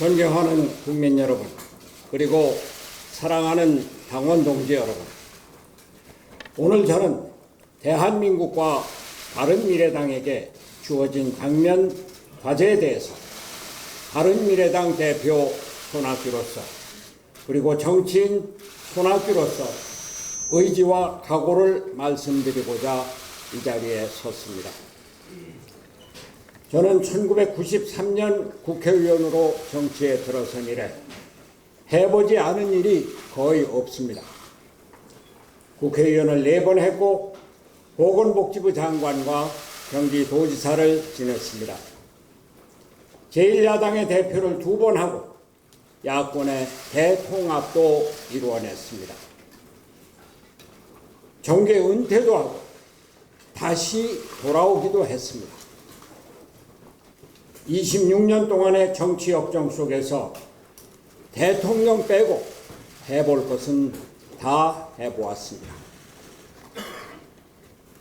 존경하는 국민 여러분, 그리고 사랑하는 당원 동지 여러분, 오늘 저는 대한민국과 바른미래당에게 주어진 당면 과제에 대해서 바른미래당 대표 손학규로서, 그리고 정치인 손학규로서 의지와 각오를 말씀드리고자 이 자리에 섰습니다. 저는 1993년 국회의원으로 정치에 들어선 이래 해보지 않은 일이 거의 없습니다. 국회의원을 4번 했고 보건복지부 장관과 경기도지사를 지냈습니다. 제1야당의 대표를 2번 하고 야권의 대통합도 이루어냈습니다. 정계 은퇴도 하고 다시 돌아오기도 했습니다. 26년 동안의 정치 역정 속에서 대통령 빼고 해볼 것은 다 해보았습니다.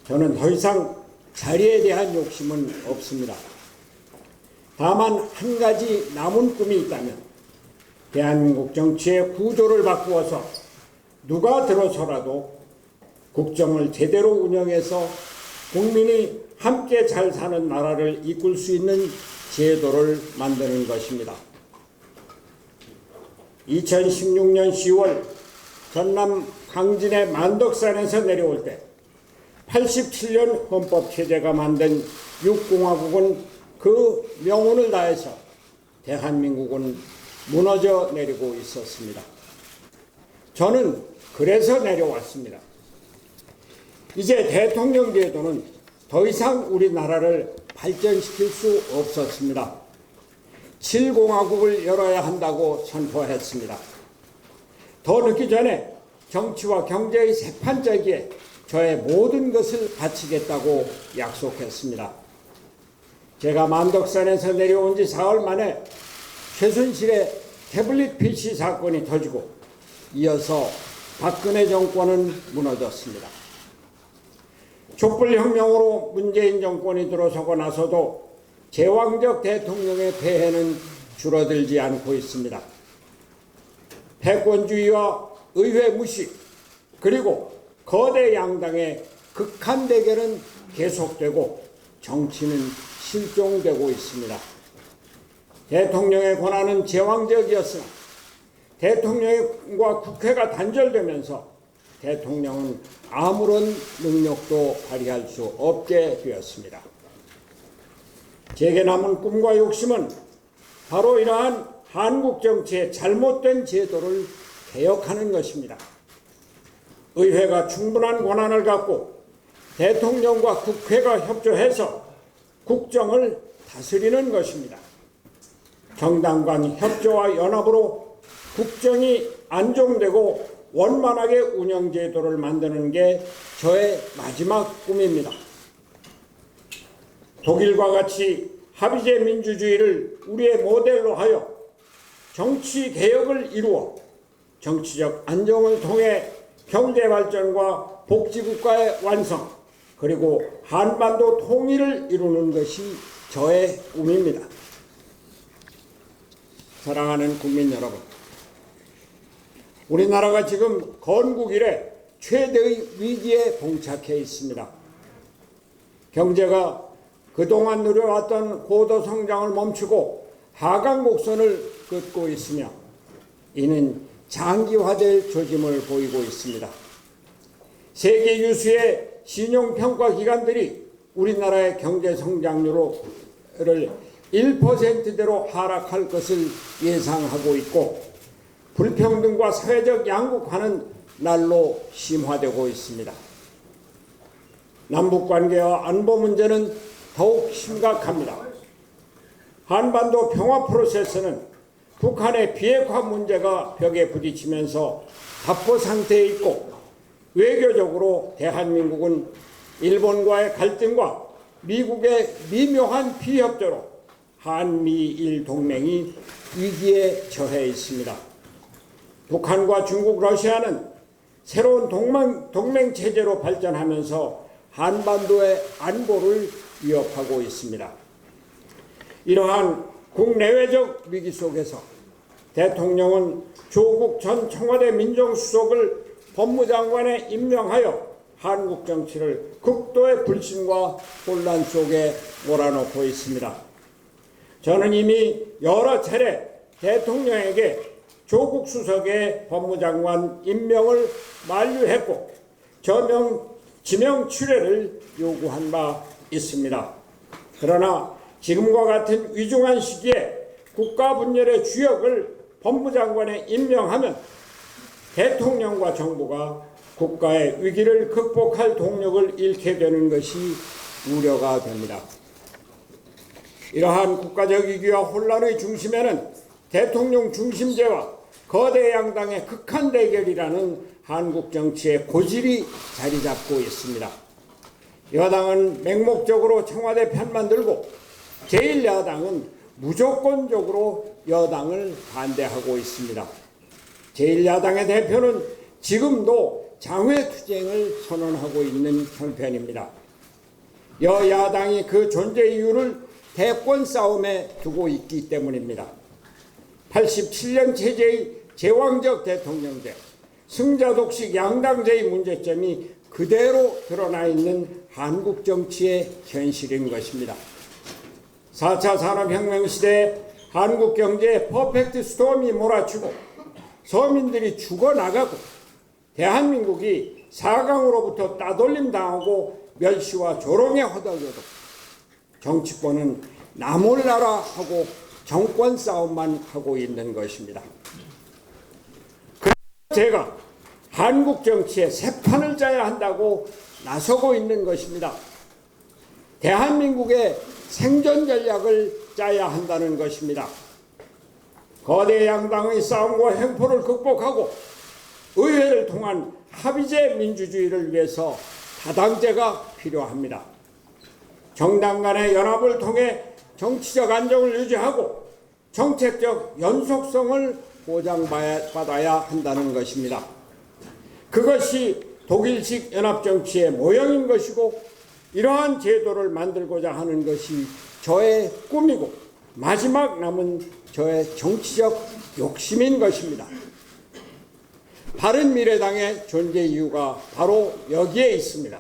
저는 더 이상 자리에 대한 욕심은 없습니다. 다만 한 가지 남은 꿈이 있다면 대한민국 정치의 구조를 바꾸어서 누가 들어서라도 국정을 제대로 운영해서 국민이 함께 잘 사는 나라를 이끌 수 있는 제도를 만드는 것입니다. 2016년 10월 전남 강진의 만덕산에서 내려올 때 87년 헌법체제가 만든 6공화국은 그 명운을 다해서 대한민국은 무너져 내리고 있었습니다. 저는 그래서 내려왔습니다. 이제 대통령 제도는 더 이상 우리나라를 발전시킬 수 없었습니다. 7공화국을 열어야 한다고 선포했습니다. 더 늦기 전에 정치와 경제의 세판짜기에 저의 모든 것을 바치겠다고 약속했습니다. 제가 만덕산에서 내려온 지 사흘 만에 최순실의 태블릿 PC 사건이 터지고 이어서 박근혜 정권은 무너졌습니다. 촛불혁명으로 문재인 정권이 들어서고 나서도 제왕적 대통령의 폐해는 줄어들지 않고 있습니다. 패권주의와 의회 무시, 그리고 거대 양당의 극한 대결은 계속되고 정치는 실종되고 있습니다. 대통령의 권한은 제왕적이었으나 대통령과 국회가 단절되면서 대통령은 아무런 능력도 발휘할 수 없게 되었습니다. 제게 남은 꿈과 욕심은 바로 이러한 한국 정치의 잘못된 제도를 개혁하는 것입니다. 의회가 충분한 권한을 갖고 대통령과 국회가 협조해서 국정을 다스리는 것입니다. 정당 간 협조와 연합으로 국정이 안정되고 원만하게 운영제도를 만드는 게 저의 마지막 꿈입니다. 독일과 같이 합의제 민주주의를 우리의 모델로 하여 정치 개혁을 이루어 정치적 안정을 통해 경제 발전과 복지국가의 완성, 그리고 한반도 통일을 이루는 것이 저의 꿈입니다. 사랑하는 국민 여러분, 우리나라가 지금 건국 이래 최대의 위기에 봉착해 있습니다. 경제가 그동안 누려왔던 고도 성장을 멈추고 하강 곡선을 긋고 있으며 이는 장기화될 조짐을 보이고 있습니다. 세계 유수의 신용평가 기관들이 우리나라의 경제 성장률을 1%대로 하락할 것을 예상하고 있고 불평등과 사회적 양극화는 날로 심화되고 있습니다. 남북관계와 안보 문제는 더욱 심각합니다. 한반도 평화 프로세스는 북한의 비핵화 문제가 벽에 부딪히면서 답보 상태에 있고 외교적으로 대한민국은 일본과의 갈등과 미국의 미묘한 비협조로 한미일 동맹이 위기에 처해 있습니다. 북한과 중국, 러시아는 새로운 동맹 체제로 발전하면서 한반도의 안보를 위협하고 있습니다. 이러한 국내외적 위기 속에서 대통령은 조국 전 청와대 민정수석을 법무장관에 임명하여 한국 정치를 극도의 불신과 혼란 속에 몰아넣고 있습니다. 저는 이미 여러 차례 대통령에게 조국 수석의 법무장관 임명을 만류했고 지명 출회를 요구한 바 있습니다. 그러나 지금과 같은 위중한 시기에 국가 분열의 주역을 법무장관에 임명하면 대통령과 정부가 국가의 위기를 극복할 동력을 잃게 되는 것이 우려가 됩니다. 이러한 국가적 위기와 혼란의 중심에는 대통령 중심제와 거대 양당의 극한 대결이라는 한국 정치의 고질이 자리 잡고 있습니다. 여당은 맹목적으로 청와대 편만 들고 제1야당은 무조건적으로 여당을 반대하고 있습니다. 제1야당의 대표는 지금도 장외투쟁을 선언하고 있는 형편입니다. 여야당이 그 존재 이유를 대권 싸움에 두고 있기 때문입니다. 87년 체제의 제왕적 대통령제, 승자독식 양당제의 문제점이 그대로 드러나 있는 한국 정치의 현실인 것입니다. 4차 산업혁명 시대에 한국 경제에 퍼펙트 스톰이 몰아치고 서민들이 죽어나가고 대한민국이 4강으로부터 따돌림 당하고 멸시와 조롱에 허덕여도 정치권은 나 몰라라 하고 정권 싸움만 하고 있는 것입니다. 그래서 제가 한국 정치에 새 판을 짜야 한다고 나서고 있는 것입니다. 대한민국의 생존 전략을 짜야 한다는 것입니다. 거대 양당의 싸움과 횡포를 극복하고 의회를 통한 합의제 민주주의를 위해서 다당제가 필요합니다. 정당 간의 연합을 통해 정치적 안정을 유지하고 정책적 연속성을 보장받아야 한다는 것입니다. 그것이 독일식 연합정치의 모형인 것이고 이러한 제도를 만들고자 하는 것이 저의 꿈이고 마지막 남은 저의 정치적 욕심인 것입니다. 바른미래당의 존재 이유가 바로 여기에 있습니다.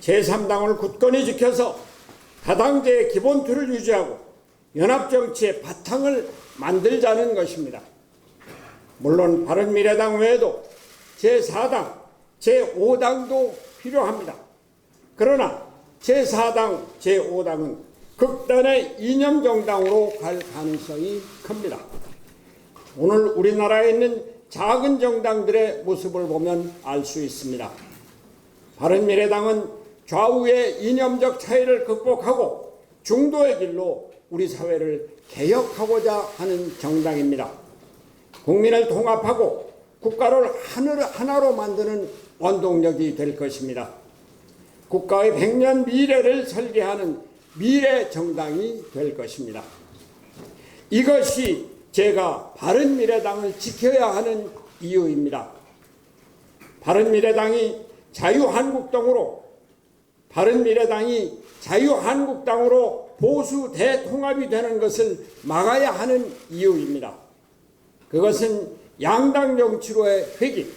제3당을 굳건히 지켜서 다당제의 기본틀을 유지하고 연합정치의 바탕을 만들자는 것입니다. 물론 바른미래당 외에도 제4당, 제5당도 필요합니다. 그러나 제4당, 제5당은 극단의 이념정당으로 갈 가능성이 큽니다. 오늘 우리나라에 있는 작은 정당들의 모습을 보면 알 수 있습니다. 바른미래당은 좌우의 이념적 차이를 극복하고 중도의 길로 우리 사회를 개혁하고자 하는 정당입니다. 국민을 통합하고 국가를 하나로 만드는 원동력이 될 것입니다. 국가의 100년 미래를 설계하는 미래 정당이 될 것입니다. 이것이 제가 바른미래당을 지켜야 하는 이유입니다. 바른미래당이 자유한국당으로 보수 대통합이 되는 것을 막아야 하는 이유입니다. 그것은 양당 정치로의 회귀,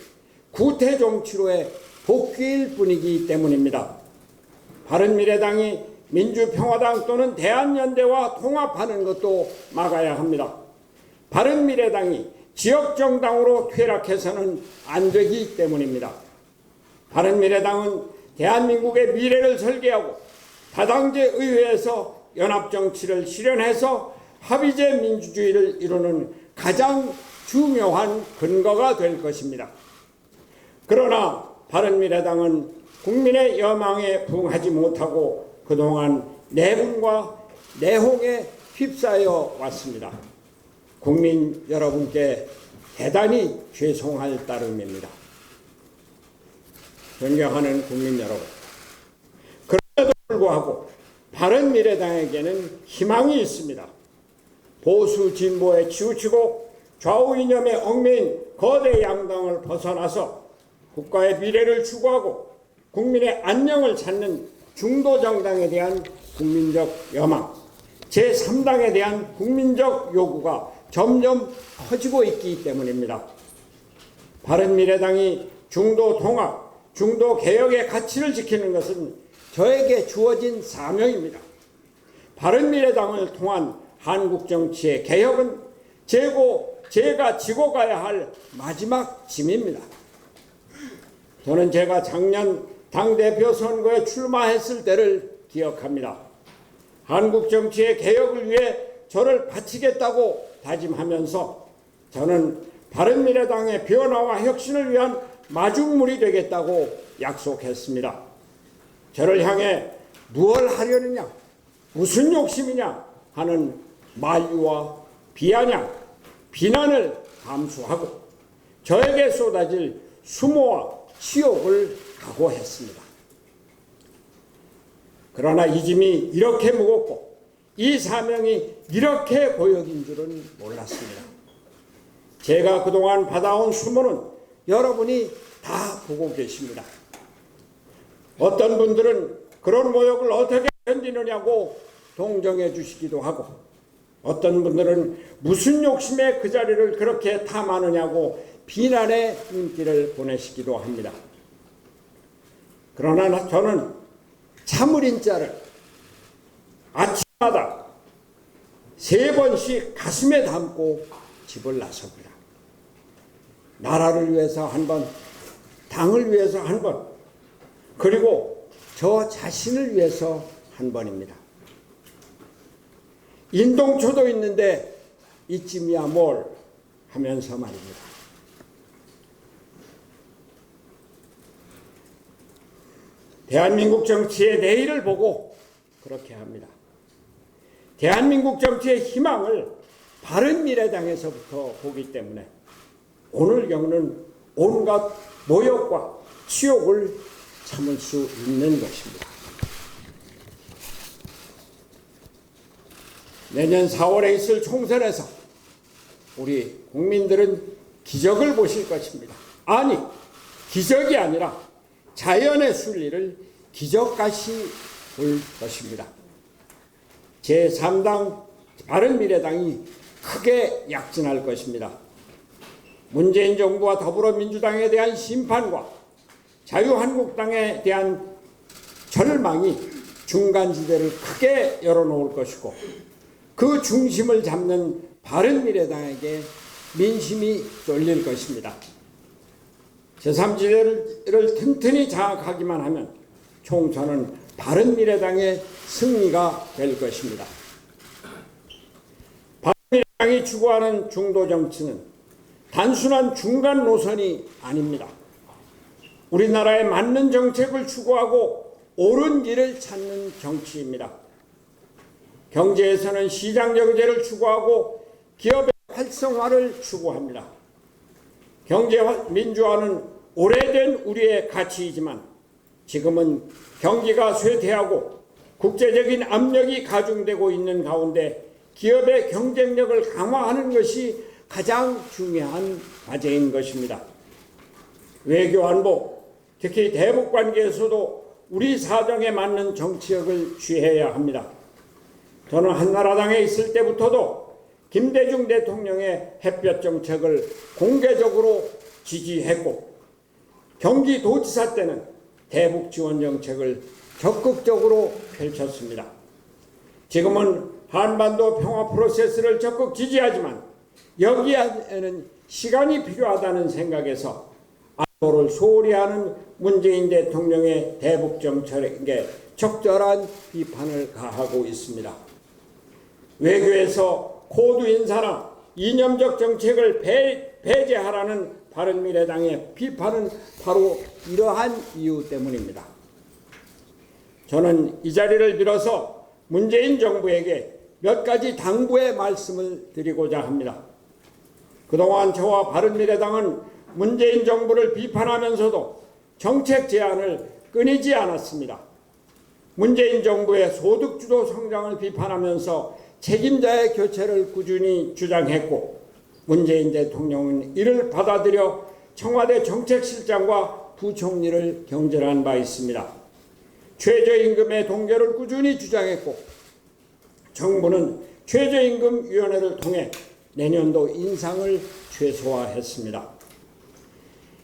구태 정치로의 복귀일 뿐이기 때문입니다. 바른미래당이 민주평화당 또는 대한연대와 통합하는 것도 막아야 합니다. 바른미래당이 지역정당으로 퇴락해서는 안 되기 때문입니다. 바른미래당은 대한민국의 미래를 설계하고 다당제 의회에서 연합정치를 실현해서 합의제 민주주의를 이루는 가장 중요한 근거가 될 것입니다. 그러나 바른미래당은 국민의 여망에 부응하지 못하고 그동안 내분과 내홍에 휩싸여 왔습니다. 국민 여러분께 대단히 죄송할 따름입니다. 존경하는 국민 여러분, 그럼에도 불구하고 바른미래당에게는 희망이 있습니다. 보수 진보에 치우치고 좌우 이념에 얽매인 거대 양당을 벗어나서 국가의 미래를 추구하고 국민의 안녕을 찾는 중도 정당에 대한 국민적 여망, 제3당에 대한 국민적 요구가 점점 커지고 있기 때문입니다. 바른미래당이 중도 통합, 중도 개혁의 가치를 지키는 것은 저에게 주어진 사명입니다. 바른미래당을 통한 한국 정치의 개혁은 제가 지고 가야 할 마지막 짐입니다. 저는 제가 작년 당대표 선거에 출마했을 때를 기억합니다. 한국 정치의 개혁을 위해 저를 바치겠다고 다짐하면서 저는 바른미래당의 변화와 혁신을 위한 마중물이 되겠다고 약속했습니다. 저를 향해 무엇을 하려느냐, 무슨 욕심이냐 하는 만류와 비아냥, 비난을 감수하고 저에게 쏟아질 수모와 치욕을 각오했습니다. 그러나 이 짐이 이렇게 무겁고 이 사명이 이렇게 고역인 줄은 몰랐습니다. 제가 그동안 받아온 수모는 여러분이 다 보고 계십니다. 어떤 분들은 그런 모욕을 어떻게 견디느냐고 동정해 주시기도 하고, 어떤 분들은 무슨 욕심에 그 자리를 그렇게 탐하느냐고 비난의 눈길을 보내시기도 합니다. 그러나 저는 참을인 자를 아침마다 3번씩 가슴에 담고 집을 나섭니다. 나라를 위해서 한 번, 당을 위해서 한 번, 그리고 저 자신을 위해서 한 번입니다. 인동초도 있는데 이쯤이야 뭘 하면서 말입니다. 대한민국 정치의 내일을 보고 그렇게 합니다. 대한민국 정치의 희망을 바른미래당에서부터 보기 때문에 오늘 겪는 온갖 모욕과 치욕을 참을 수 있는 것입니다. 내년 4월에 있을 총선에서 우리 국민들은 기적을 보실 것입니다. 아니, 기적이 아니라 자연의 순리를 기적같이 볼 것입니다. 제3당 바른미래당이 크게 약진할 것입니다. 문재인 정부와 더불어민주당에 대한 심판과 자유한국당에 대한 절망이 중간지대를 크게 열어놓을 것이고, 그 중심을 잡는 바른미래당에게 민심이 쏠릴 것입니다. 제3지대를 튼튼히 장악하기만 하면 총선은 바른미래당의 승리가 될 것입니다. 바른미래당이 추구하는 중도 정치는 단순한 중간 노선이 아닙니다. 우리나라에 맞는 정책을 추구하고 옳은 길을 찾는 정치입니다. 경제에서는 시장 경제를 추구하고 기업의 활성화를 추구합니다. 경제 민주화는 오래된 우리의 가치이지만 지금은 경기가 쇠퇴하고 국제적인 압력이 가중되고 있는 가운데 기업의 경쟁력을 강화하는 것이 가장 중요한 과제인 것입니다. 외교 안보, 특히 대북 관계에서도 우리 사정에 맞는 정치력을 취해야 합니다. 저는 한나라당에 있을 때부터도 김대중 대통령의 햇볕 정책을 공개적으로 지지했고, 경기도지사 때는 대북 지원 정책을 적극적으로 펼쳤습니다. 지금은 한반도 평화 프로세스를 적극 지지하지만 여기에는 시간이 필요하다는 생각에서 안보를 소홀히 하는 문재인 대통령의 대북 정책에 적절한 비판을 가하고 있습니다. 외교에서 코드 인사나 이념적 정책을 배제하라는 바른미래당의 비판은 바로 이러한 이유 때문입니다. 저는 이 자리를 빌어서 문재인 정부에게 몇 가지 당부의 말씀을 드리고자 합니다. 그동안 저와 바른미래당은 문재인 정부를 비판하면서도 정책 제안을 끊이지 않았습니다. 문재인 정부의 소득주도 성장을 비판하면서 책임자의 교체를 꾸준히 주장했고, 문재인 대통령은 이를 받아들여 청와대 정책실장과 부총리를 경질한 바 있습니다. 최저임금의 동결을 꾸준히 주장했고, 정부는 최저임금위원회를 통해 내년도 인상을 최소화했습니다.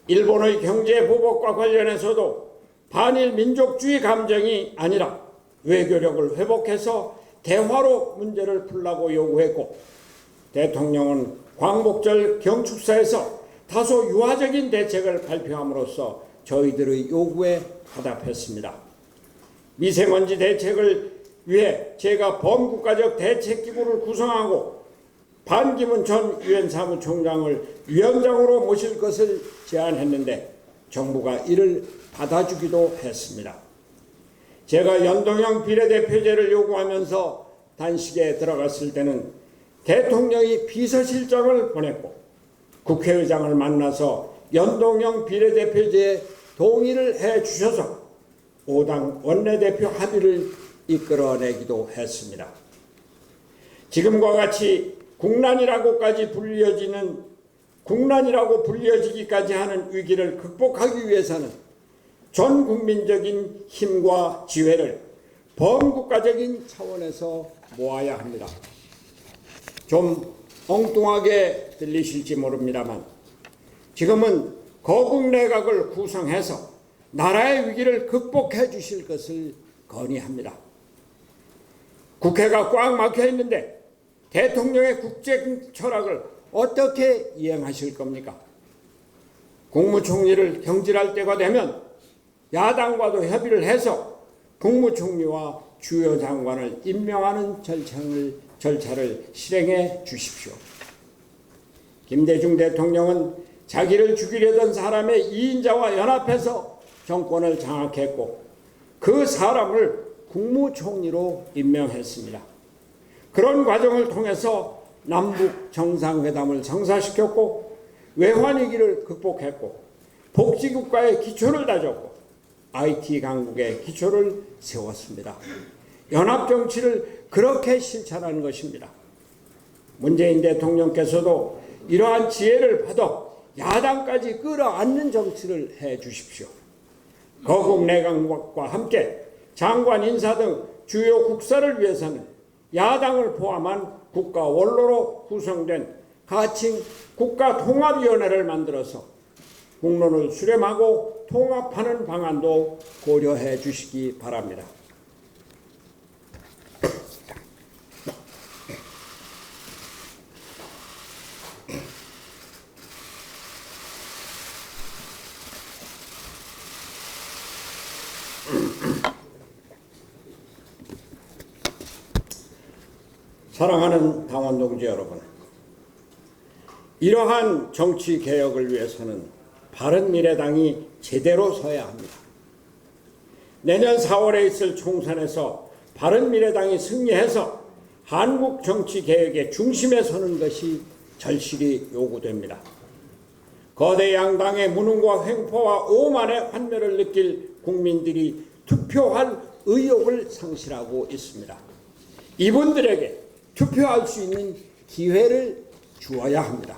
일본의 경제보복과 관련해서도 반일 민족주의 감정이 아니라 외교력을 회복해서 대화로 문제를 풀라고 요구했고, 대통령은 광복절 경축사에서 다소 유화적인 대책을 발표함으로써 저희들의 요구에 화답했습니다. 미세먼지 대책을 위해 제가 범국가적 대책기구를 구성하고 반기문 전 유엔 사무총장을 위원장으로 모실 것을 제안했는데 정부가 이를 받아주기도 했습니다. 제가 연동형 비례대표제를 요구하면서 단식에 들어갔을 때는 대통령이 비서실장을 보냈고 국회의장을 만나서 연동형 비례대표제에 동의를 해주셔서 5당 원내대표 합의를 이끌어내기도 했습니다. 지금과 같이 국난이라고 불려지기까지 하는 위기를 극복하기 위해서는 전 국민적인 힘과 지혜를 범국가적인 차원에서 모아야 합니다. 좀 엉뚱하게 들리실지 모릅니다만 지금은 거국 내각을 구성해서 나라의 위기를 극복해 주실 것을 건의합니다. 국회가 꽉 막혀 있는데 대통령의 국정 철학을 어떻게 이행하실 겁니까? 국무총리를 경질할 때가 되면 야당과도 협의를 해서 국무총리와 주요 장관을 임명하는 절차를 실행해 주십시오. 김대중 대통령은 자기를 죽이려던 사람의 이인자와 연합해서 정권을 장악했고 그 사람을 국무총리로 임명했습니다. 그런 과정을 통해서 남북 정상회담을 성사시켰고 외환위기를 극복했고 복지국가의 기초를 다졌고 IT 강국의 기초를 세웠습니다. 연합정치를 그렇게 실천하는 것입니다. 문재인 대통령께서도 이러한 지혜를 받아 야당까지 끌어안는 정치를 해 주십시오. 거국 내각과 함께 장관 인사 등 주요 국사를 위해서는 야당을 포함한 국가 원로로 구성된 가칭 국가통합위원회를 만들어서 국론을 수렴하고 통합하는 방안도 고려해 주시기 바랍니다. 사랑하는 당원 동지 여러분, 이러한 정치 개혁을 위해서는 바른미래당이 제대로 서야 합니다. 내년 4월에 있을 총선에서 바른미래당이 승리해서 한국 정치 개혁의 중심에 서는 것이 절실히 요구됩니다. 거대 양당의 무능과 횡포와 오만의 환멸을 느낄 국민들이 투표할 의욕을 상실하고 있습니다. 이분들에게 투표할 수 있는 기회를 주어야 합니다.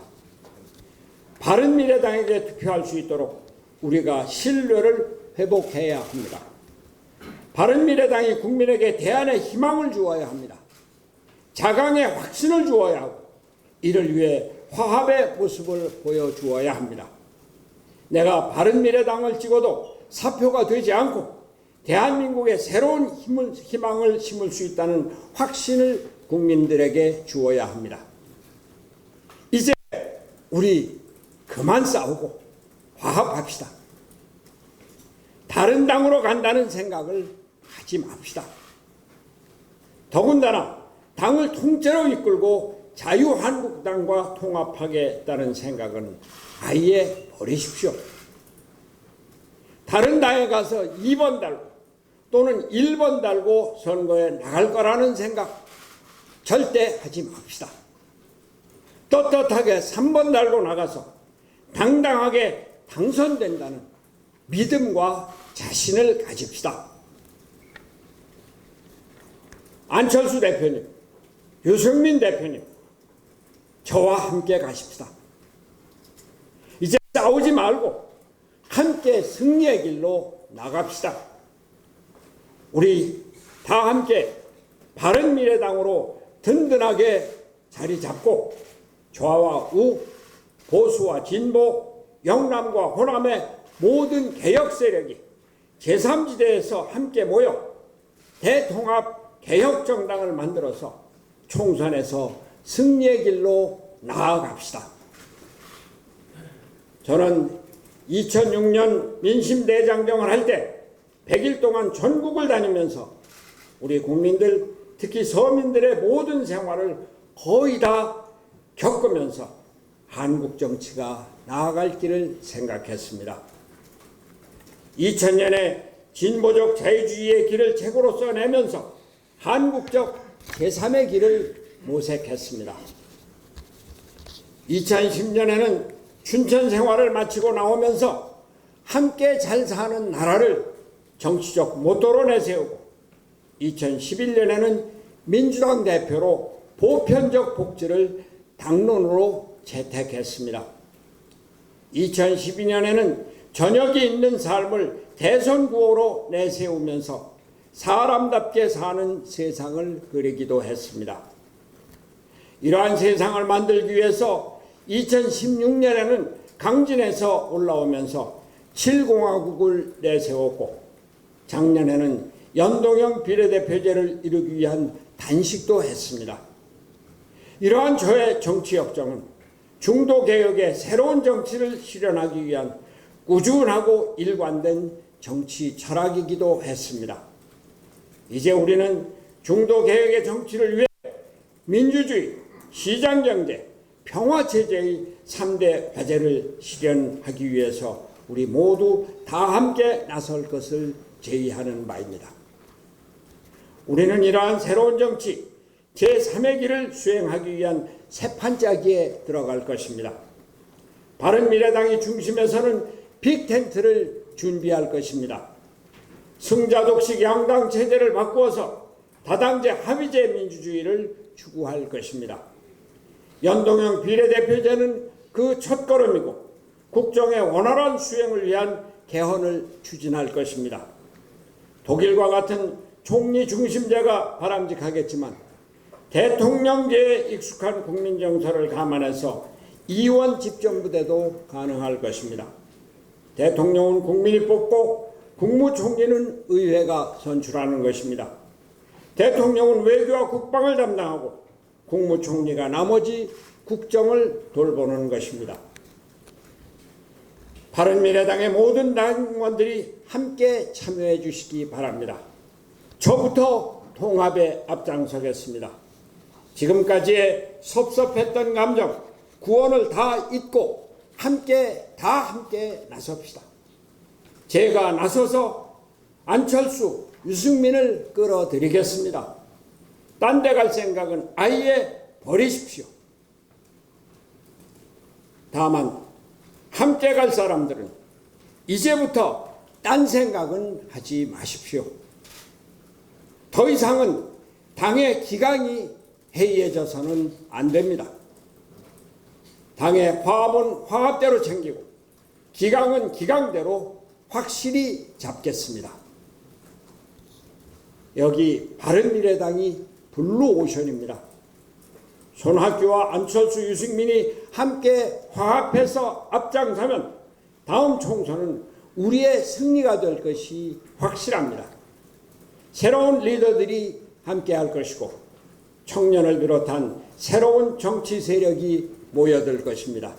바른미래당에게 투표할 수 있도록 우리가 신뢰를 회복해야 합니다. 바른미래당이 국민에게 대안의 희망을 주어야 합니다. 자강의 확신을 주어야 하고 이를 위해 화합의 모습을 보여주어야 합니다. 내가 바른미래당을 찍어도 사표가 되지 않고 대한민국에 새로운 희망을 심을 수 있다는 확신을 국민들에게 주어야 합니다. 이제 우리 그만 싸우고 화합합시다. 다른 당으로 간다는 생각을 하지 맙시다. 더군다나 당을 통째로 이끌고 자유한국당과 통합하겠다는 생각은 아예 버리십시오. 다른 당에 가서 2번 달고 또는 1번 달고 선거에 나갈 거라는 생각 절대 하지 맙시다. 떳떳하게 3번 달고 나가서 당당하게 당선된다는 믿음과 자신을 가집시다. 안철수 대표님, 유승민 대표님, 저와 함께 가십시다. 이제 싸우지 말고 함께 승리의 길로 나갑시다. 우리 다 함께 바른미래당으로 든든하게 자리 잡고 좌와 우, 보수와 진보, 영남과 호남의 모든 개혁 세력이 제3지대에서 함께 모여 대통합 개혁정당을 만들어서 총선에서 승리의 길로 나아갑시다. 저는 2006년 민심대장정을 할 때 100일 동안 전국을 다니면서 우리 국민들, 특히 서민들의 모든 생활을 거의 다 겪으면서 한국 정치가 나아갈 길을 생각했습니다. 2000년에 진보적 자유주의의 길을 책으로 써내면서 한국적 제3의 길을 모색했습니다. 2010년에는 춘천 생활을 마치고 나오면서 함께 잘 사는 나라를 정치적 모토로 내세우고 2011년에는 민주당 대표로 보편적 복지를 당론으로 채택했습니다. 2012년에는 저녁이 있는 삶을 대선 구호로 내세우면서 사람답게 사는 세상을 그리기도 했습니다. 이러한 세상을 만들기 위해서 2016년에는 강진에서 올라오면서 7공화국을 내세웠고 작년에는 연동형 비례대표제를 이루기 위한 단식도 했습니다. 이러한 저의 정치 역정은 중도개혁의 새로운 정치를 실현하기 위한 꾸준하고 일관된 정치 철학이기도 했습니다. 이제 우리는 중도개혁의 정치를 위해 민주주의, 시장경제, 평화체제의 3대 과제를 실현하기 위해서 우리 모두 다 함께 나설 것을 제의하는 바입니다. 우리는 이러한 새로운 정치, 제3의 길을 수행하기 위한 새 판짜기에 들어갈 것입니다. 바른미래당이 중심에서는 빅텐트를 준비할 것입니다. 승자독식 양당 체제를 바꾸어서 다당제 합의제 민주주의를 추구할 것입니다. 연동형 비례대표제는 그 첫걸음이고 국정의 원활한 수행을 위한 개헌을 추진할 것입니다. 독일과 같은 총리 중심제가 바람직하겠지만 대통령제에 익숙한 국민 정서를 감안해서 이원 집정부대도 가능할 것입니다. 대통령은 국민이 뽑고 국무총리는 의회가 선출하는 것입니다. 대통령은 외교와 국방을 담당하고 국무총리가 나머지 국정을 돌보는 것입니다. 바른미래당의 모든 당원들이 함께 참여해 주시기 바랍니다. 저부터 통합에 앞장서겠습니다. 지금까지의 섭섭했던 감정, 구원을 다 잊고 함께 나섭시다. 제가 나서서 안철수, 유승민을 끌어들이겠습니다. 딴 데 갈 생각은 아예 버리십시오. 다만 함께 갈 사람들은 이제부터 딴 생각은 하지 마십시오. 더 이상은 당의 기강이 해이해져서는 안 됩니다. 당의 화합은 화합대로 챙기고 기강은 기강대로 확실히 잡겠습니다. 여기 바른미래당이 블루오션입니다. 손학규와 안철수, 유승민이 함께 화합해서 앞장서면 다음 총선은 우리의 승리가 될 것이 확실합니다. 새로운 리더들이 함께할 것이고 청년을 비롯한 새로운 정치 세력이 모여들 것입니다.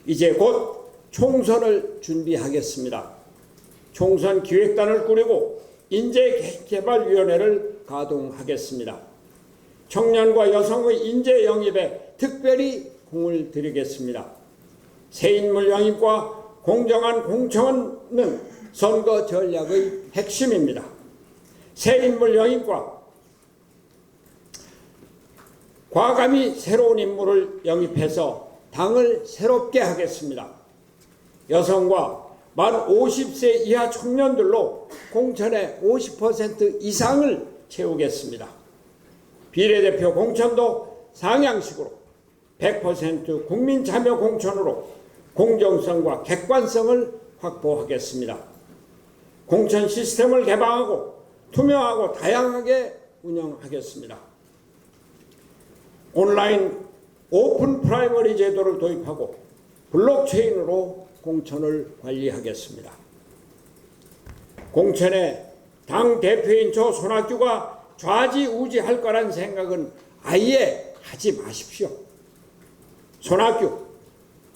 이제 곧 총선을 준비하겠습니다. 총선 기획단을 꾸리고 인재개발위원회를 가동하겠습니다. 청년과 여성의 인재 영입에 특별히 공을 들이겠습니다. 새 인물 영입과 공정한 공천은 선거 전략의 핵심입니다. 새 인물 영입과 과감히 새로운 인물을 영입해서 당을 새롭게 하겠습니다. 여성과 만 50세 이하 청년들로 공천의 50% 이상을 채우겠습니다. 비례대표 공천도 상향식으로 100% 국민 참여 공천으로 공정성과 객관성을 확보하겠습니다. 공천 시스템을 개방하고 투명하고 다양하게 운영하겠습니다. 온라인 오픈 프라이머리 제도를 도입하고 블록체인으로 공천을 관리하겠습니다. 공천에 당 대표인 저 손학규가 좌지우지할 거란 생각은 아예 하지 마십시오. 손학규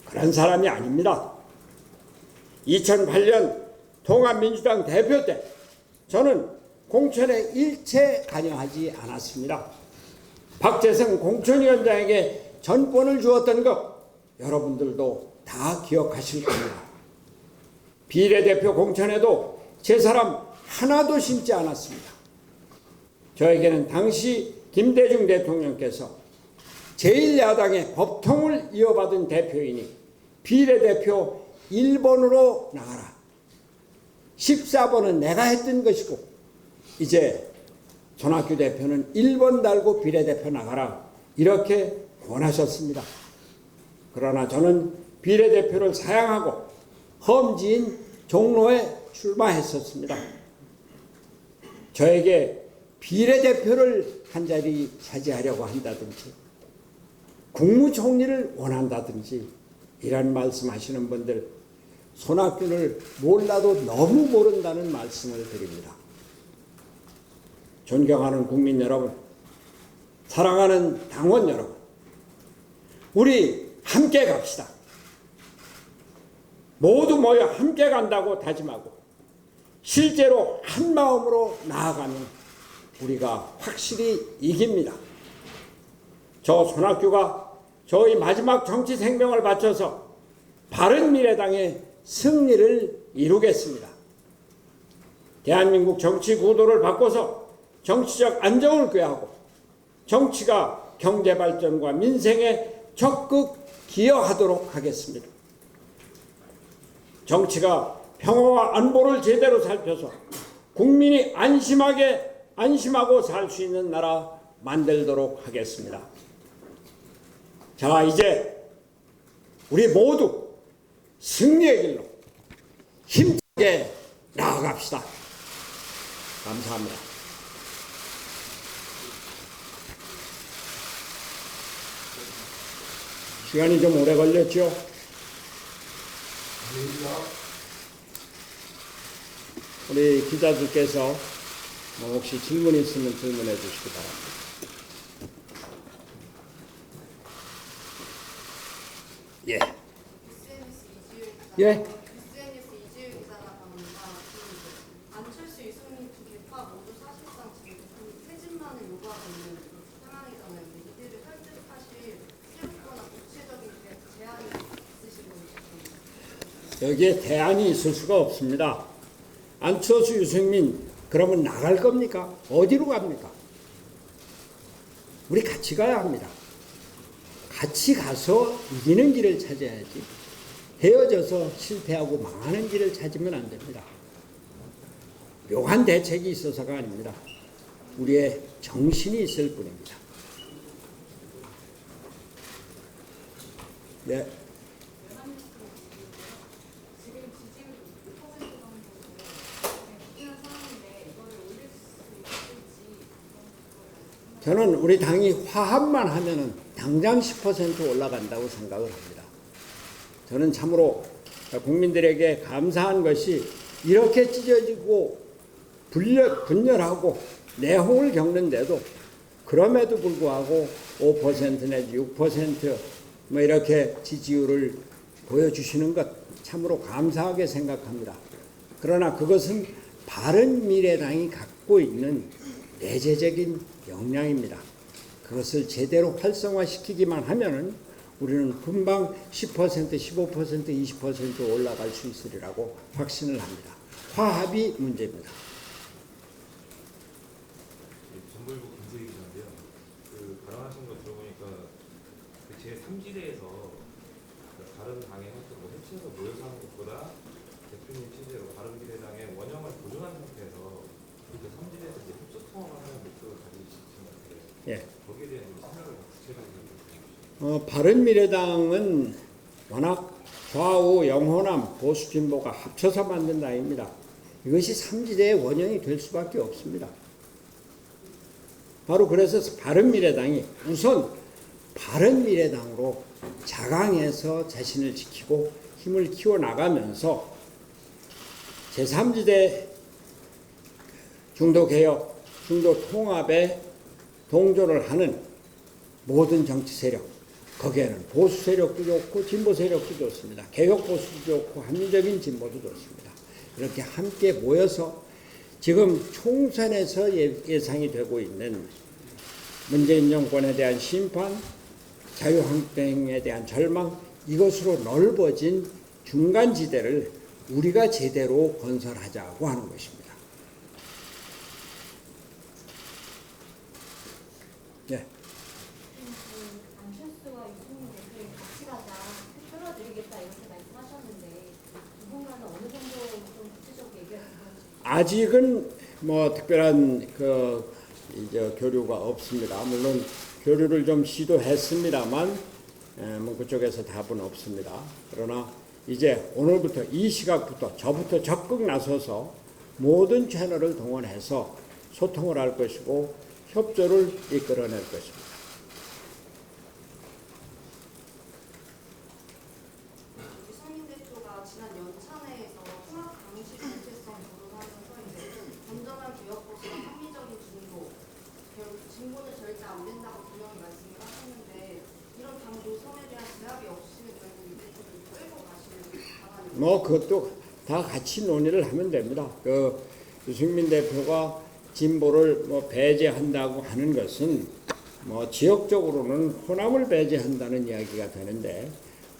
그런 사람이 아닙니다. 2008년 통합민주당 대표 때 저는 공천에 일체 관여하지 않았습니다. 박재성 공천위원장에게 전권을 주었던 것 여러분들도 다 기억하실 겁니다. 비례대표 공천에도 제 사람 하나도 심지 않았습니다. 저에게는 당시 김대중 대통령께서 제1야당의 법통을 이어받은 대표이니 비례대표 1번으로 나가라. 14번은 내가 했던 것이고 이제 손학규 대표는 1번 달고 비례대표 나가라. 이렇게 권하셨습니다. 그러나 저는 비례대표를 사양하고 험지인 종로에 출마했었습니다. 저에게 비례대표를 한 자리 차지하려고 한다든지 국무총리를 원한다든지 이런 말씀하시는 분들 손학규를 몰라도 너무 모른다는 말씀을 드립니다. 존경하는 국민 여러분, 사랑하는 당원 여러분, 우리 함께 갑시다. 모두 모여 함께 간다고 다짐하고 실제로 한 마음으로 나아가면 우리가 확실히 이깁니다. 저 손학규가 저희 마지막 정치 생명을 바쳐서 바른미래당의 승리를 이루겠습니다. 대한민국 정치 구도를 바꿔서 정치적 안정을 꾀하고 정치가 경제 발전과 민생에 적극 기여하도록 하겠습니다. 정치가 평화와 안보를 제대로 살펴서 국민이 안심하고 살 수 있는 나라 만들도록 하겠습니다. 자, 이제 우리 모두 승리의 길로 힘차게 나아갑시다. 감사합니다. 시간이 좀 오래 걸렸죠? 우리 기자들께서 혹시 질문 있으면 질문해 주시기 바랍니다. 예. 예. SNS 이지율 기자가 나옵니다. 안철수, 유승민 두 개파 모두 사실상 지금 퇴진만을 요구하고 있는 상황이잖아요. 이들을 설득하실 새롭거나 구체적인 제안이 있으시고 있습니다. 여기에 대안이 있을 수가 없습니다. 안철수, 유승민 그러면 나갈 겁니까? 어디로 갑니까? 우리 같이 가야 합니다. 같이 가서 이기는 길을 찾아야지 헤어져서 실패하고 망하는 길을 찾으면 안 됩니다. 묘한 대책이 있어서가 아닙니다. 우리의 정신이 있을 뿐입니다. 네. 저는 우리 당이 화합만 하면은 당장 10% 올라간다고 생각을 합니다. 저는 참으로 국민들에게 감사한 것이 이렇게 찢어지고 분열하고 내홍을 겪는데도 그럼에도 불구하고 5% 내지 6% 뭐 이렇게 지지율을 보여주시는 것 참으로 감사하게 생각합니다. 그러나 그것은 바른미래당이 갖고 있는 내재적인 역량입니다. 그것을 제대로 활성화시키기만 하면은 우리는 금방 10%, 15%, 20% 올라갈 수 있으리라고 확신을 합니다. 화합이 문제입니다. 정보일보 김세희 기자인데요. 발언하신 거 들어보니까 제3지대에서 다른 당의 활동 해체해서 모여서 하는 것보다 대표님 취재로 바른미래당의 원형을 보존한 상태에서 그 3지대에서 이제 흡수 통합을 하는 예. 거기에 대한 생각을 구체적으로 바른미래당은 워낙 좌우 영호남 보수 진보가 합쳐서 만든 당입니다. 이것이 삼지대의 원형이 될 수밖에 없습니다. 바로 그래서 바른미래당이 우선 바른미래당으로 자강해서 자신을 지키고 힘을 키워나가면서 제3지대 중도개혁, 중도통합에 동조를 하는 모든 정치 세력, 거기에는 보수 세력도 좋고 진보 세력도 좋습니다. 개혁 보수도 좋고 합리적인 진보도 좋습니다. 이렇게 함께 모여서 지금 총선에서 예상이 되고 있는 문재인 정권에 대한 심판, 자유한국당에 대한 절망, 이것으로 넓어진 중간지대를 우리가 제대로 건설하자고 하는 것입니다. 네. 안철수와 유승민 대표를 같이 가자, 끌어들이겠다 이렇게 말씀하셨는데 누군가는 어느 정도 좀 구체적 얘기가 들어갈지. 아직은 뭐 특별한 이제 교류가 없습니다. 물론 교류를 좀 시도했습니다만 뭐 그쪽에서 답은 없습니다. 그러나 이제 오늘부터 이 시각부터 저부터 적극 나서서 모든 채널을 동원해서 소통을 할 것이고 협조를 이끌어낼 것입니다. 유승민 대표가 지난 연찬회에서 통합 방식 정체성 거론하면서 이제 건전한 개혁 보수와 합리적인 중도, 진보는 절대 안 된다고 분명히 말씀을 하셨는데 이런 당 노선에 대한 제약이 없이 결국 이 대표를 끌고 가시는 방안이 뭐 그것도 다 같이 논의를 하면 됩니다. 유승민 대표가 진보를 뭐 배제한다고 하는 것은 뭐 지역적으로는 호남을 배제한다는 이야기가 되는데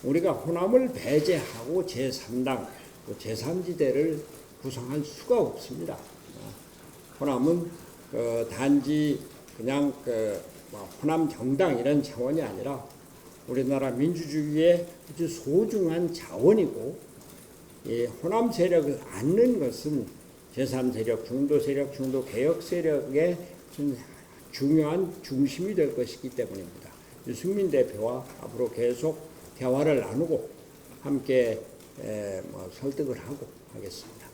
우리가 호남을 배제하고 제3당, 제3지대를 구성할 수가 없습니다. 호남은 단지 그냥 뭐 호남 정당 이런 차원이 아니라 우리나라 민주주의의 아주 소중한 자원이고 이 호남 세력을 안는 것은 제3세력, 중도세력, 중도개혁 세력의 중요한 중심이 될 것이기 때문입니다. 유승민 대표와 앞으로 계속 대화를 나누고 함께 뭐 설득을 하고 하겠습니다.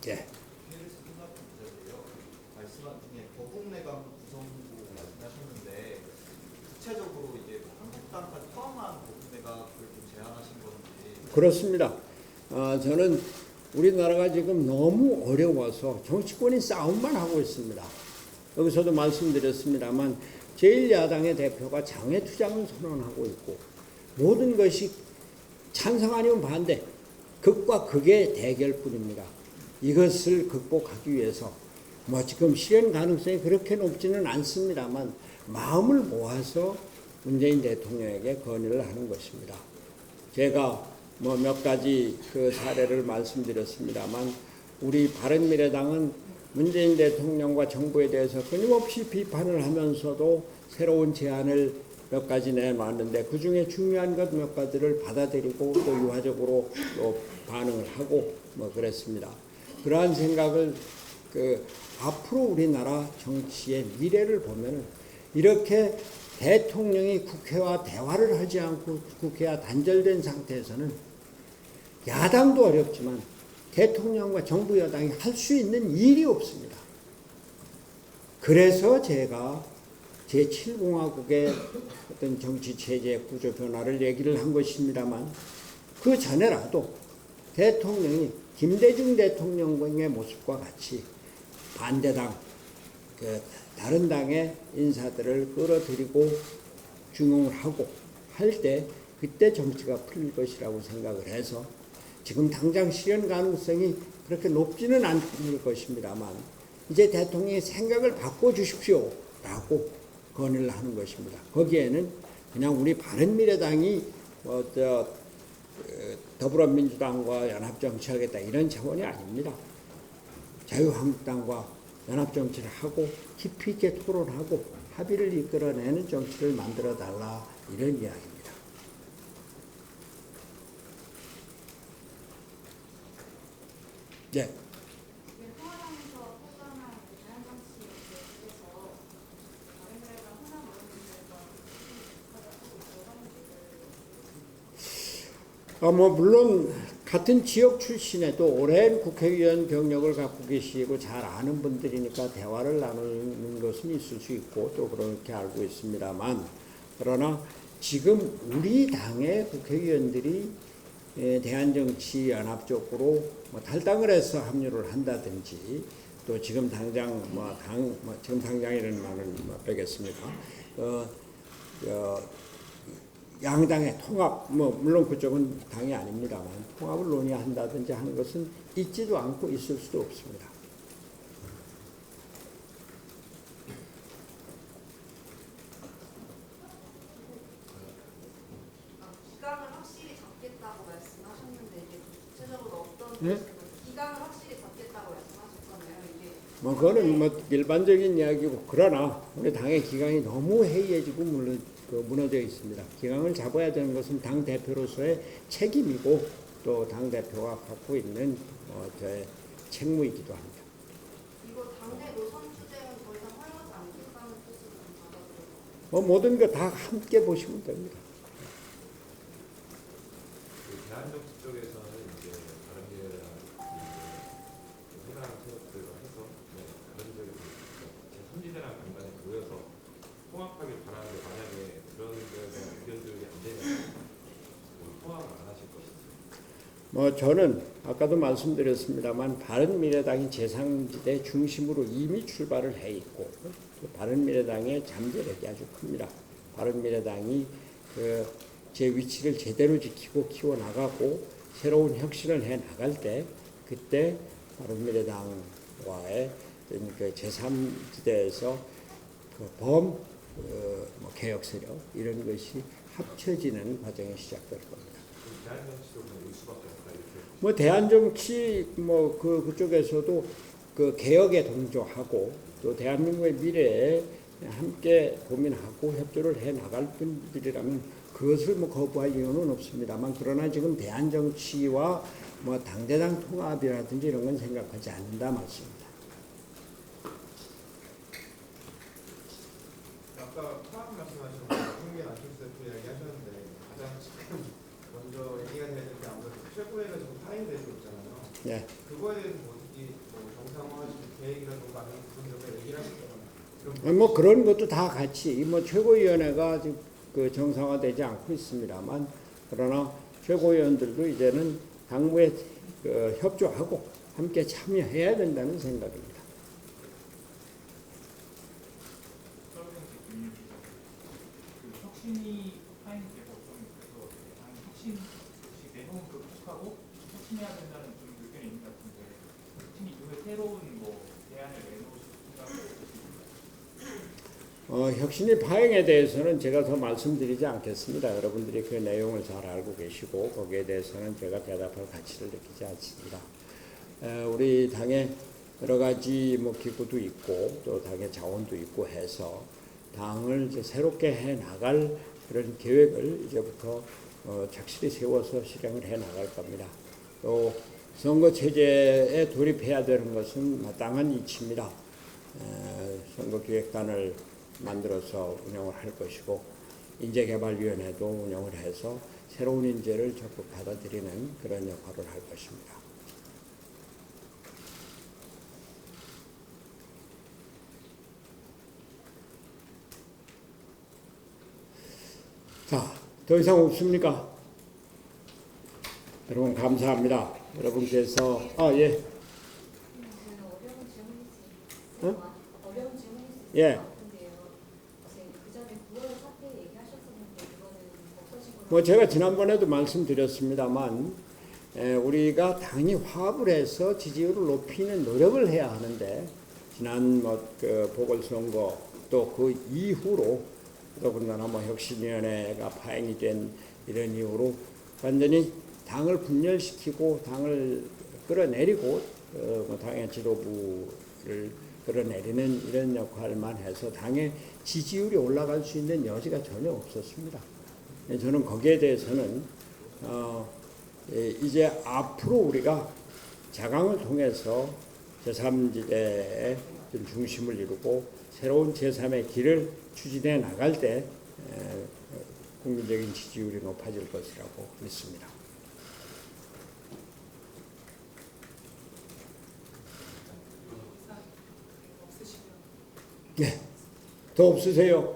예. 말씀한 중에 거국내각 구성부 말씀하셨는데 구체적으로 이제 한국당까지 포함한 거국내각을 좀 제안하신 건지. 그렇습니다. 저는 우리나라가 지금 너무 어려워서 정치권이 싸움만 하고 있습니다. 여기서도 말씀드렸습니다만 제1야당의 대표가 장외투쟁을 선언하고 있고 모든 것이 찬성 아니면 반대, 극과 극의 대결뿐입니다. 이것을 극복하기 위해서 뭐 지금 실현 가능성이 그렇게 높지는 않습니다만 마음을 모아서 문재인 대통령에게 건의를 하는 것입니다. 제가 뭐 몇 가지 사례를 말씀드렸습니다만 우리 바른미래당은 문재인 대통령과 정부에 대해서 끊임없이 비판을 하면서도 새로운 제안을 몇 가지 내놨는데 그 중에 중요한 것 몇 가지를 받아들이고 또 유화적으로 또 반응을 하고 뭐 그랬습니다. 그러한 생각을 앞으로 우리나라 정치의 미래를 보면 이렇게 대통령이 국회와 대화를 하지 않고 국회와 단절된 상태에서는 야당도 어렵지만 대통령과 정부 여당이 할 수 있는 일이 없습니다. 그래서 제가 제7공화국의 어떤 정치체제 구조 변화를 얘기를 한 것입니다만 그 전에라도 대통령이 김대중 대통령의 모습과 같이 반대당, 다른 당의 인사들을 끌어들이고 중용을 하고 할 때 그때 정치가 풀릴 것이라고 생각을 해서 지금 당장 실현 가능성이 그렇게 높지는 않을 것입니다만 이제 대통령이 생각을 바꿔주십시오 라고 건의를 하는 것입니다. 거기에는 그냥 우리 바른미래당이 더불어민주당과 연합정치하겠다 이런 차원이 아닙니다. 자유한국당과 연합정치를 하고 깊이 있게 토론하고 합의를 이끌어내는 정치를 만들어달라 이런 이야기입니다. 네. 통화하면서 포괄한 자연정치 뭐 물론 같은 지역 출신에도 오랜 국회의원 경력을 갖고 계시고 잘 아는 분들이니까 대화를 나누는 것은 있을 수 있고 또 그렇게 알고 있습니다만, 그러나 지금 우리 당의 국회의원들이 대한정치연합 쪽으로 뭐 탈당을 해서 합류를 한다든지, 또 지금 당장 지금 당장이라는 말은 빼겠습니까? 양당의 통합, 물론 그쪽은 당이 아닙니다만 통합을 논의한다든지 하는 것은 있지도 않고 있을 수도 없습니다. 기강을 확실히 잡겠다고 말씀하셨는데 이게 구체적으로 어떤 네? 기강을 확실히 잡겠다고 말씀하셨잖아요. 이게 그거는 일반적인 이야기고, 그러나 우리 당의 기강이 너무 해이해지고 무너져 있습니다. 기강을 잡아야 되는 것은 당 대표로서의 책임이고 또 당 대표가 갖고 있는 저의 책무이기도 합니다. 이거 당내 노선 투쟁은 더 이상 허용하지 않겠다는 뜻으로 좀 받아들여요. 모든 거 다 함께 보시면 됩니다. 대한정치 쪽에서는 이제 다른 게 해당 세력들과 해서 그런 적이 제3지대랑 간간히 모여서 통합하길 바라는데, 만약에 그런 거에 대한 의견들이 안 되면 통합을 안 하실 것이죠. 저는 아까도 말씀드렸습니다만 바른미래당이 제3지대 중심으로 이미 출발을 해 있고, 또 바른미래당의 잠재력이 아주 큽니다. 바른미래당이 제 위치를 제대로 지키고 키워나가고 새로운 혁신을 해 나갈 때, 그때 바른미래당과의 제3지대에서 개혁 세력 이런 것이 합쳐지는 과정이 시작될 겁니다. 대한정치도 일 수밖에 없다 이렇게. 대한정치 그쪽에서도 개혁에 동조하고 또 대한민국의 미래에 함께 고민하고 협조를 해 나갈 분들이라면 그것을 거부할 이유는 없습니다만, 그러나 지금 대한정치와 당대당 통합이라든지 이런 건 생각하지 않는다 말씀입니다. 아까 통합 말씀하신 국민 안철수 대표 이야기 하셨는데, 가장 지금 먼저 얘기가 되는 게 아무래도 최고위가 지금 파행되고 있잖아요. 네. 그거에 대해서 어떻게 정상화 계획이라든가 아니면 그런 점에 얘기를 하셨잖아요. 그런 것도 다 같이 최고위원회가 지금 정상화되지 않고 있습니다만, 그러나 최고위원들도 이제는 당무에 협조하고 함께 참여해야 된다는 생각입니다. 혁신이 파행되고 좀 그래서 혁신 내놓은 구축하고 혁신해야 된다는 좀 의견이 있는 것 같은데, 혁신이 이후에 새로운 대안을 내놓으실 생각이 있으신가요? 혁신의 파행에 대해서는 제가 더 말씀드리지 않겠습니다. 여러분들이 그 내용을 잘 알고 계시고 거기에 대해서는 제가 대답할 가치를 느끼지 않습니다. 우리 당에 여러 가지 기구도 있고 또 당의 자원도 있고 해서 당을 이제 새롭게 해 나갈 그런 계획을 이제부터 착실히 세워서 실행을 해 나갈 겁니다. 또 선거 체제에 돌입해야 되는 것은 마땅한 이치입니다. 선거기획단을 만들어서 운영을 할 것이고, 인재개발위원회도 운영을 해서 새로운 인재를 적극 받아들이는 그런 역할을 할 것입니다. 자, 더 이상 없습니까? 여러분 감사합니다. 여러분께서 어려운 질문이 응? 어려운 질문이 있을 예. 것 같은데요. 그 전에 9월 사태 얘기하셨었는데 그거는 어떠신 제가 지난번에도 말씀드렸습니다만, 우리가 당이 화합을 해서 지지율을 높이는 노력을 해야 하는데, 지난 보궐선거 또 그 이후로 더군다나 혁신위원회가 파행이 된 이런 이유로 완전히 당을 분열시키고 당을 끌어내리고 당의 지도부를 끌어내리는 이런 역할만 해서 당의 지지율이 올라갈 수 있는 여지가 전혀 없었습니다. 저는 거기에 대해서는 이제 앞으로 우리가 자강을 통해서 제3지대의 중심을 이루고 새로운 제3의 길을 추진해 나갈 때 국민적인 지지율이 높아질 것이라고 믿습니다. 예, 더 없으세요?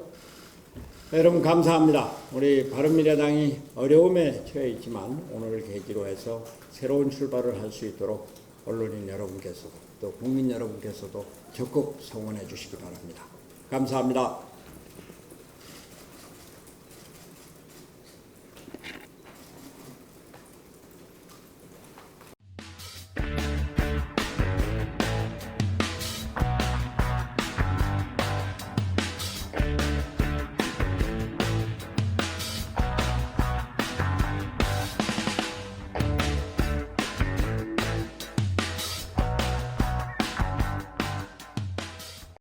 여러분 감사합니다. 우리 바른미래당이 어려움에 처해 있지만 오늘 계기로 해서 새로운 출발을 할 수 있도록 언론인 여러분께서도 또 국민 여러분께서도 적극 성원해 주시기 바랍니다. 감사합니다.